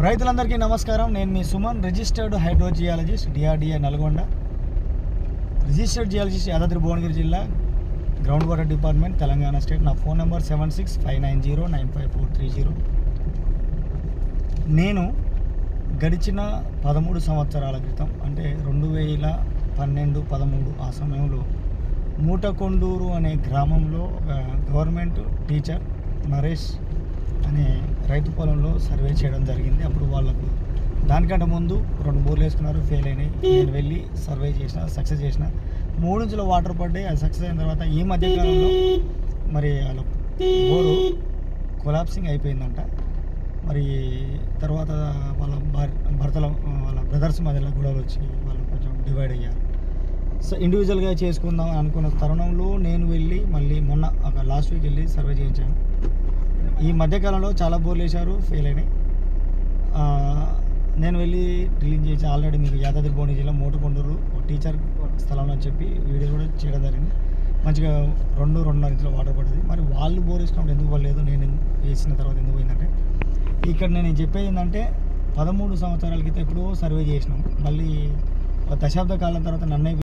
రైతులందరికీ నమస్కారం. నేను మీ Suman, registered hydrogeologist, DRDA Nalgonda. Registered geologist, Yadadri Bhuvanagiri జిల్లా, ground water department, Telangana state. నా ఫోన్ నెంబర్ 7659095430. నేను గడిచిన 13 సంవత్సరాల క్రితం, అంటే 2012-13 ఆ సమయంలో మూటకొండూరు అనే గ్రామంలో ఒక గవర్నమెంట్ టీచర్ నరేష్ అనే రైతు పొలంలో సర్వే చేయడం జరిగింది. అప్పుడు వాళ్ళకు దానికంటే ముందు 2 బోర్లు వేసుకున్నారు, ఫెయిల్ అయినాయి. నేను వెళ్ళి సర్వే చేసిన, సక్సెస్ చేసిన. 3 ఇంచుల వాటర్ పడ్డాయి. అది సక్సెస్ అయిన తర్వాత ఈ మధ్యకాలంలో మరి వాళ్ళ బోరు కొలాప్సింగ్ అయిపోయిందంట. మరి తర్వాత వాళ్ళ వాళ్ళ బ్రదర్స్ మధ్యలో గొడవలు వచ్చి వాళ్ళు కొంచెం డివైడ్ అయ్యారు. సో ఇండివిజువల్గా చేసుకుందాం అనుకున్న తరుణంలో నేను వెళ్ళి మళ్ళీ మొన్న ఒక లాస్ట్ వీక్ వెళ్ళి సర్వే చేయించాను. ఈ మధ్యకాలంలో చాలా బోర్లు వేశారు, ఫెయిల్ అయినాయి. నేను వెళ్ళి డ్రిల్లింగ్ చేసి ఆల్రెడీ మీకు యాదాద్రి భువనగిరి జిల్లా మూటకొండూరు టీచర్ స్థలంలో అని చెప్పి వీడియో కూడా చేయడం జరిగింది. మంచిగా 2-2.5 ఇంచుల వాటర్ పడుతుంది. మరి వాళ్ళు బోర్ వేసుకున్నప్పుడు ఎందుకు పడలేదు, నేను వేసిన తర్వాత ఎందుకు పోయిందంటే, ఇక్కడ నేను చెప్పేది ఏంటంటే 13 సంవత్సరాల క్రితం ఎప్పుడో సర్వే చేసినాం. మళ్ళీ దశాబ్ద కాలం తర్వాత నన్నే